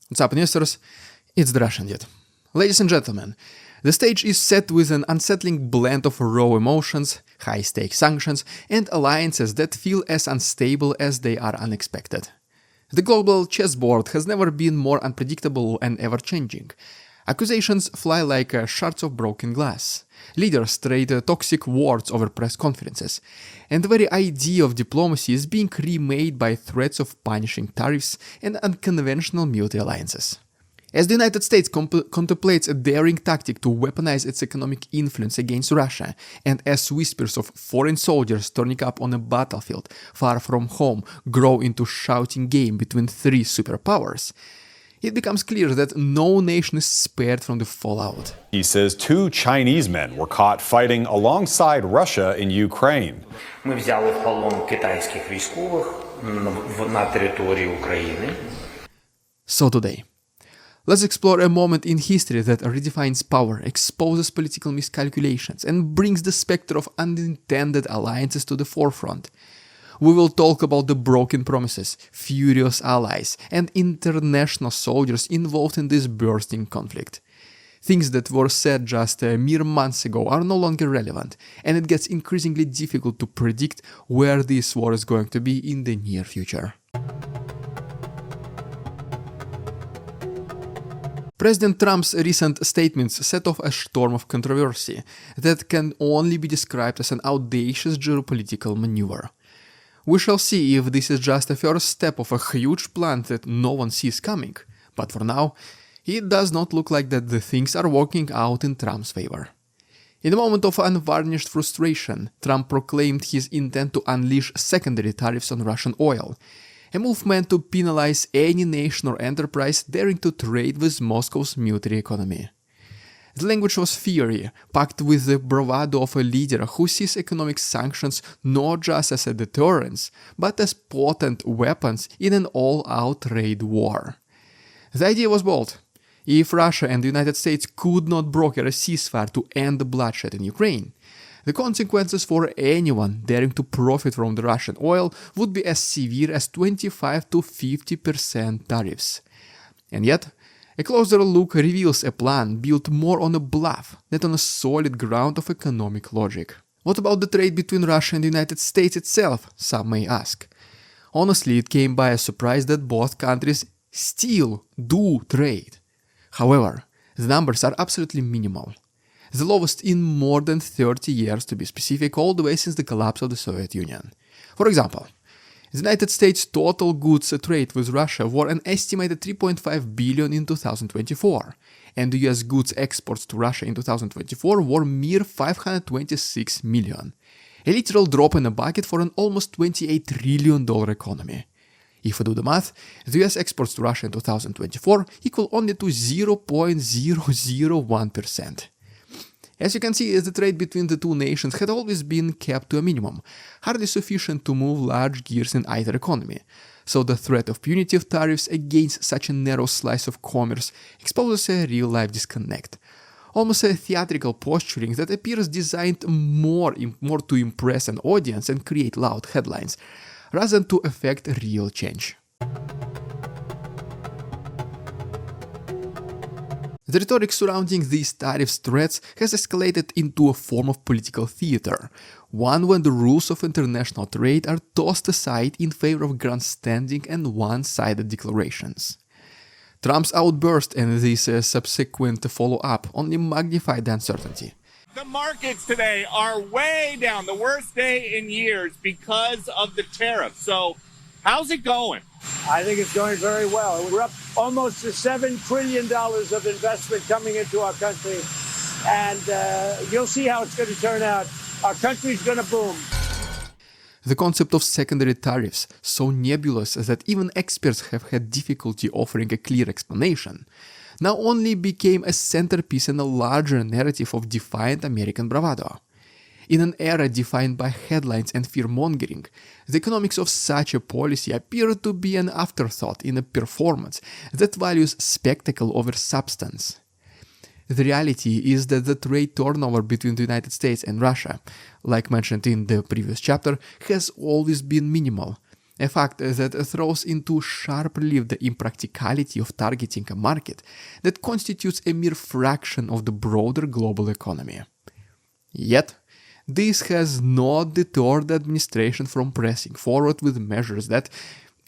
What's up, investors? It's the Russian Dude. Ladies and gentlemen, the stage is set with an unsettling blend of raw emotions, high-stakes sanctions, and alliances that feel as unstable as they are unexpected. The global chessboard has never been more unpredictable and ever-changing. Accusations fly like shards of broken glass. Leaders trade toxic words over press conferences. And the very idea of diplomacy is being remade by threats of punishing tariffs and unconventional military alliances. As the United States contemplates a daring tactic to weaponize its economic influence against Russia, and as whispers of foreign soldiers turning up on a battlefield far from home grow into shouting game between three superpowers, it becomes clear that no nation is spared from the fallout. He says 2 Chinese men were caught fighting alongside Russia in Ukraine. Ми взяли в полон китайських військових на території України. So today, let's explore a moment in history that redefines power, exposes political miscalculations, and brings the specter of unintended alliances to the forefront. We will talk about the broken promises, furious allies, and international soldiers involved in this bursting conflict. Things that were said just mere months ago are no longer relevant, and it gets increasingly difficult to predict where this war is going to be in the near future. President Trump's recent statements set off a storm of controversy that can only be described as an audacious geopolitical maneuver. We shall see if this is just a first step of a huge plan that no one sees coming, but for now, it does not look like that the things are working out in Trump's favor. In a moment of unvarnished frustration, Trump proclaimed his intent to unleash secondary tariffs on Russian oil, a move meant to penalize any nation or enterprise daring to trade with Moscow's military economy. The language was fiery, packed with the bravado of a leader who sees economic sanctions not just as a deterrence, but as potent weapons in an all-out trade war. The idea was bold. If Russia and the United States could not broker a ceasefire to end the bloodshed in Ukraine, the consequences for anyone daring to profit from the Russian oil would be as severe as 25 to 50% tariffs. And yet, a closer look reveals a plan built more on a bluff than on a solid ground of economic logic. What about the trade between Russia and the United States itself, some may ask? Honestly, it came by a surprise that both countries still do trade. However, the numbers are absolutely minimal. The lowest in more than 30 years, to be specific, all the way since the collapse of the Soviet Union. For example, the United States' total goods trade with Russia were an estimated $3.5 billion in 2024, and the US goods exports to Russia in 2024 were mere $526 million, a literal drop in the bucket for an almost $28 trillion economy. If we do the math, the US exports to Russia in 2024 equal only to 0.001%. As you can see, the trade between the two nations had always been kept to a minimum, hardly sufficient to move large gears in either economy, so the threat of punitive tariffs against such a narrow slice of commerce exposes a real-life disconnect, almost a theatrical posturing that appears designed more to impress an audience and create loud headlines, rather than to effect real change. The rhetoric surrounding these tariffs threats has escalated into a form of political theater, one when the rules of international trade are tossed aside in favor of grandstanding and one-sided declarations. Trump's outburst and this subsequent follow-up only magnified the uncertainty. The markets today are way down, the worst day in years because of the tariffs. So how's it going? I think it's going very well. We're up almost to $7 trillion of investment coming into our country, and you'll see how it's going to turn out. Our country's going to boom. The concept of secondary tariffs, so nebulous that even experts have had difficulty offering a clear explanation, now only became a centerpiece in a larger narrative of defiant American bravado. In an era defined by headlines and fear-mongering, the economics of such a policy appear to be an afterthought in a performance that values spectacle over substance. The reality is that the trade turnover between the United States and Russia, like mentioned in the previous chapter, has always been minimal, a fact that throws into sharp relief the impracticality of targeting a market that constitutes a mere fraction of the broader global economy. Yet, this has not deterred the administration from pressing forward with measures that,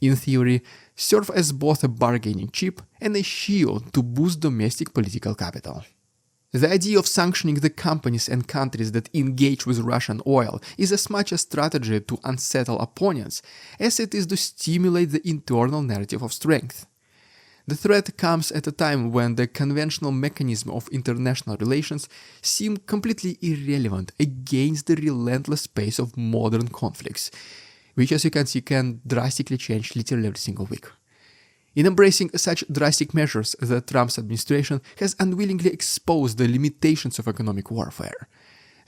in theory, serve as both a bargaining chip and a shield to boost domestic political capital. The idea of sanctioning the companies and countries that engage with Russian oil is as much a strategy to unsettle opponents as it is to stimulate the internal narrative of strength. The threat comes at a time when the conventional mechanism of international relations seem completely irrelevant against the relentless pace of modern conflicts, which, as you can see, can drastically change literally every single week. In embracing such drastic measures, the Trump administration has unwillingly exposed the limitations of economic warfare.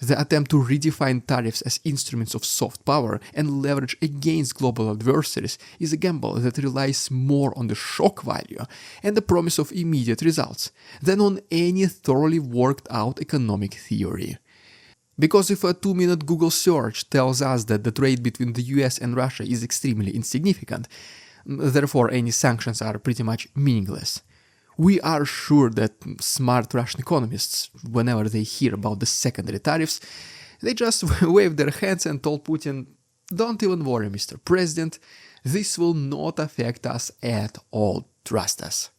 The attempt to redefine tariffs as instruments of soft power and leverage against global adversaries is a gamble that relies more on the shock value and the promise of immediate results than on any thoroughly worked out economic theory. Because if a 2-minute Google search tells us that the trade between the US and Russia is extremely insignificant, therefore any sanctions are pretty much meaningless, we are sure that smart Russian economists, whenever they hear about the secondary tariffs, they just waved their hands and told Putin, "Don't even worry, Mr. President, this will not affect us at all, trust us."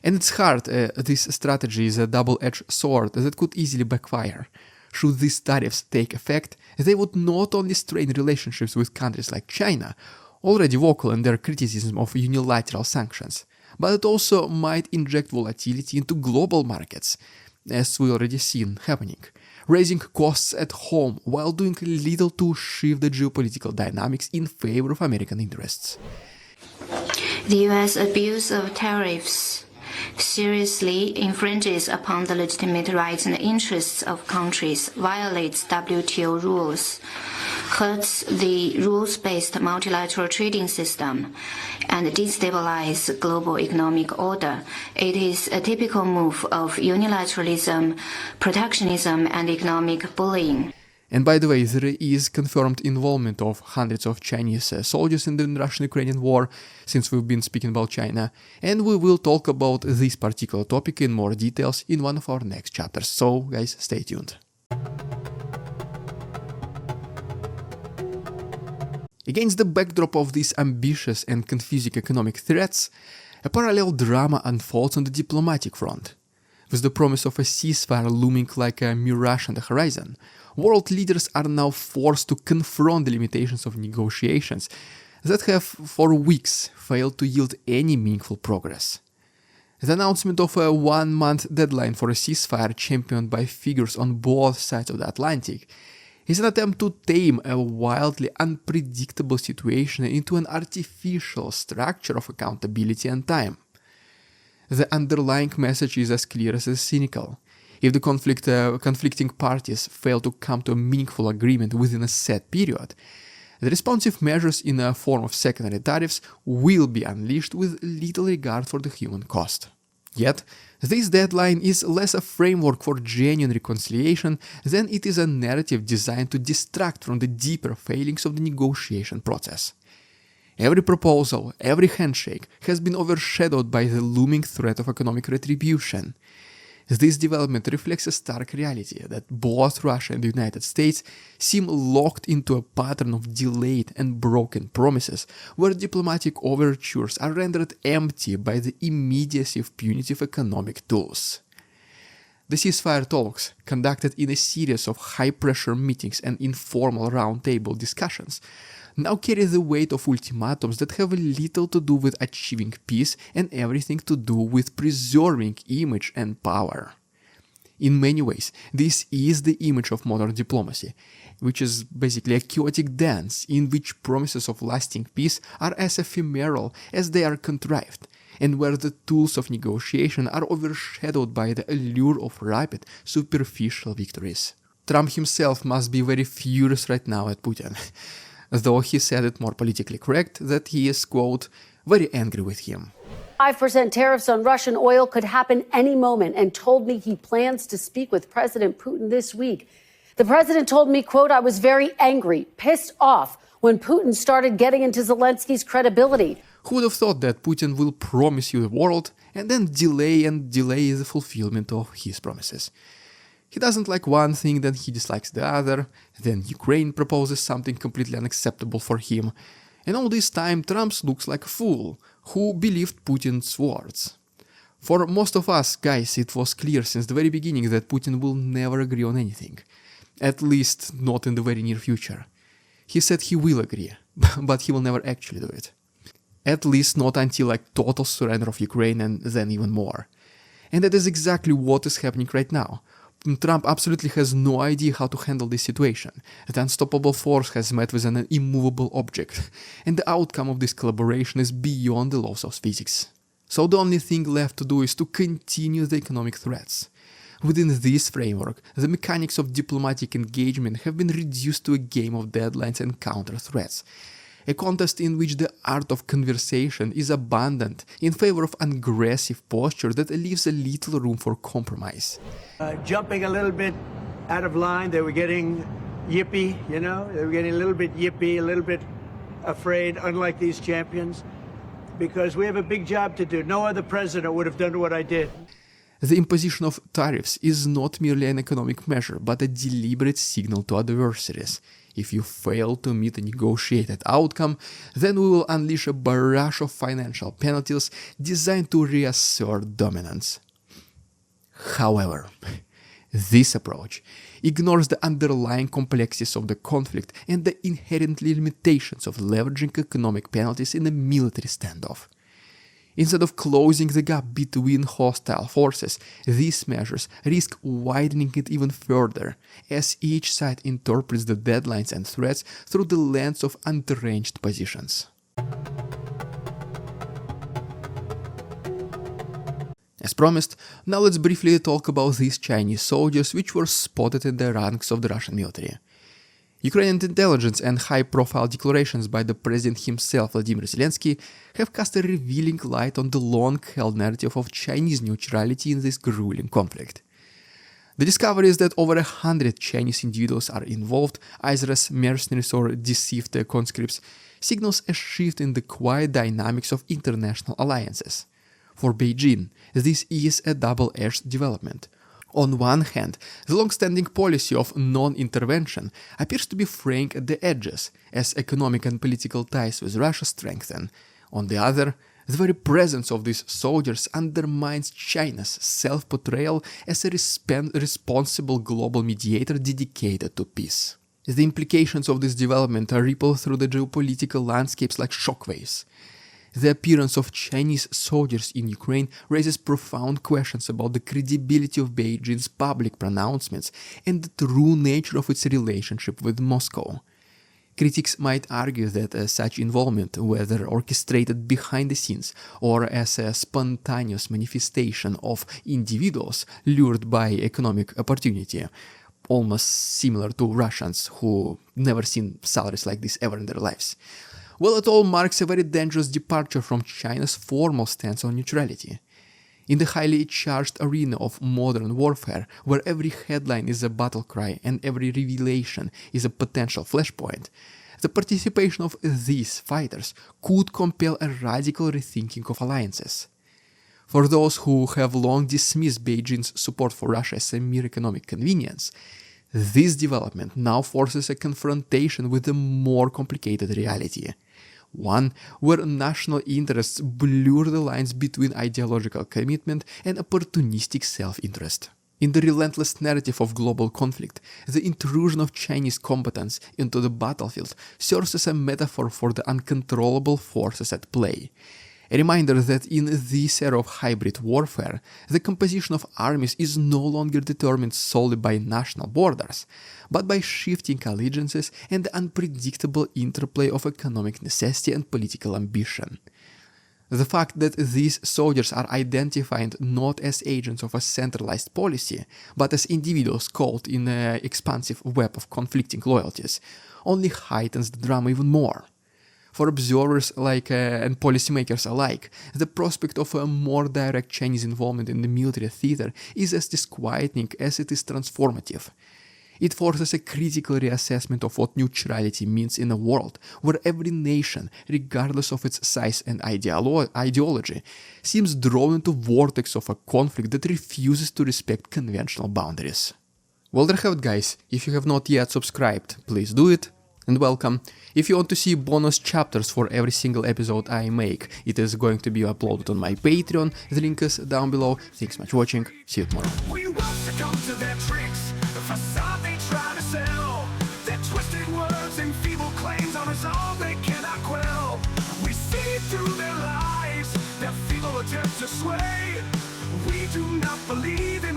And it's hard, this strategy is a double-edged sword that could easily backfire. Should these tariffs take effect, they would not only strain relationships with countries like China, already vocal in their criticism of unilateral sanctions, but it also might inject volatility into global markets, as we already seen happening, raising costs at home while doing little to shift the geopolitical dynamics in favor of American interests. The U.S. abuse of tariffs seriously infringes upon the legitimate rights and interests of countries, violates WTO rules, hurts the rules-based multilateral trading system, and destabilizes global economic order. It is a typical move of unilateralism, protectionism, and economic bullying. And by the way, there is confirmed involvement of hundreds of Chinese soldiers in the Russian Ukrainian war, since we've been speaking about China, and we will talk about this particular topic in more details in one of our next chapters. So, guys, stay tuned. Against the backdrop of these ambitious and confusing economic threats, a parallel drama unfolds on the diplomatic front. With the promise of a ceasefire looming like a mirage on the horizon, world leaders are now forced to confront the limitations of negotiations that have for weeks failed to yield any meaningful progress. The announcement of a 1-month deadline for a ceasefire championed by figures on both sides of the Atlantic is an attempt to tame a wildly unpredictable situation into an artificial structure of accountability and time. The underlying message is as clear as it's cynical. If the conflicting parties fail to come to a meaningful agreement within a set period, the responsive measures in a form of secondary tariffs will be unleashed with little regard for the human cost. Yet, this deadline is less a framework for genuine reconciliation than it is a narrative designed to distract from the deeper failings of the negotiation process. Every proposal, every handshake has been overshadowed by the looming threat of economic retribution. This development reflects a stark reality that both Russia and the United States seem locked into a pattern of delayed and broken promises, where diplomatic overtures are rendered empty by the immediacy of punitive economic tools. The ceasefire talks, conducted in a series of high-pressure meetings and informal roundtable discussions, now carry the weight of ultimatums that have little to do with achieving peace and everything to do with preserving image and power. In many ways, this is the image of modern diplomacy, which is basically a chaotic dance in which promises of lasting peace are as ephemeral as they are contrived, and where the tools of negotiation are overshadowed by the allure of rapid, superficial victories. Trump himself must be very furious right now at Putin, though he said it more politically correct that he is, quote, very angry with him. 5% tariffs on Russian oil could happen any moment, and told me he plans to speak with President Putin this week. The president told me, quote, I was very angry, pissed off when Putin started getting into Zelensky's credibility. Who would have thought that Putin will promise you the world and then delay the fulfillment of his promises? He doesn't like one thing, then he dislikes the other, then Ukraine proposes something completely unacceptable for him. And all this time Trump looks like a fool who believed Putin's words. For most of us, guys, it was clear since the very beginning that Putin will never agree on anything. At least not in the very near future. He said he will agree, but he will never actually do it. At least not until total surrender of Ukraine and then even more. And that is exactly what is happening right now. Trump absolutely has no idea how to handle this situation. The unstoppable force has met with an immovable object, and the outcome of this collaboration is beyond the laws of physics. So the only thing left to do is to continue the economic threats. Within this framework, the mechanics of diplomatic engagement have been reduced to a game of deadlines and counter-threats. A contest in which the art of conversation is abandoned in favor of an aggressive posture that leaves a little room for compromise. Jumping a little bit out of line, they were getting yippy, they were getting a little bit yippy, a little bit afraid, unlike these champions, because we have a big job to do. No other president would have done what I did. The imposition of tariffs is not merely an economic measure, but a deliberate signal to adversaries. If you fail to meet a negotiated outcome, then we will unleash a barrage of financial penalties designed to reassert dominance. However, this approach ignores the underlying complexities of the conflict and the inherent limitations of leveraging economic penalties in a military standoff. Instead of closing the gap between hostile forces, these measures risk widening it even further, as each side interprets the deadlines and threats through the lens of unarranged positions. As promised, now let's briefly talk about these Chinese soldiers which were spotted in the ranks of the Russian military. Ukrainian intelligence and high-profile declarations by the president himself, Vladimir Zelensky, have cast a revealing light on the long-held narrative of Chinese neutrality in this grueling conflict. The discovery is that over 100 Chinese individuals are involved, either as mercenaries or deceived conscripts, signals a shift in the quiet dynamics of international alliances. For Beijing, this is a double-edged development. On one hand, the long-standing policy of non-intervention appears to be fraying at the edges as economic and political ties with Russia strengthen. On the other, the very presence of these soldiers undermines China's self-portrayal as a responsible global mediator dedicated to peace. The implications of this development ripple through the geopolitical landscapes like shockwaves. The appearance of Chinese soldiers in Ukraine raises profound questions about the credibility of Beijing's public pronouncements and the true nature of its relationship with Moscow. Critics might argue that such involvement, whether orchestrated behind the scenes or as a spontaneous manifestation of individuals lured by economic opportunity, almost similar to Russians who never seen salaries like this ever in their lives, well, it all marks a very dangerous departure from China's formal stance on neutrality. In the highly charged arena of modern warfare, where every headline is a battle cry and every revelation is a potential flashpoint, the participation of these fighters could compel a radical rethinking of alliances. For those who have long dismissed Beijing's support for Russia as a mere economic convenience, this development now forces a confrontation with a more complicated reality. One where national interests blur the lines between ideological commitment and opportunistic self-interest. In the relentless narrative of global conflict, the intrusion of Chinese combatants into the battlefield serves as a metaphor for the uncontrollable forces at play. A reminder that in this era of hybrid warfare, the composition of armies is no longer determined solely by national borders, but by shifting allegiances and the unpredictable interplay of economic necessity and political ambition. The fact that these soldiers are identified not as agents of a centralized policy, but as individuals caught in an expansive web of conflicting loyalties, only heightens the drama even more. For observers and policymakers alike, the prospect of a more direct Chinese involvement in the military theater is as disquieting as it is transformative. It forces a critical reassessment of what neutrality means in a world where every nation, regardless of its size and ideology, seems drawn into the vortex of a conflict that refuses to respect conventional boundaries. Well, there you have it, guys. If you have not yet subscribed, please do it. And welcome. If you want to see bonus chapters for every single episode I make, it is going to be uploaded on my Patreon. The link is down below. Thanks so much for watching. See you tomorrow. We won't succumb to their tricks, the facade they try to sell. Their twisted words and feeble claims on us all they cannot quell. We see through their lies, their feeble attempts to sway. We do not believe in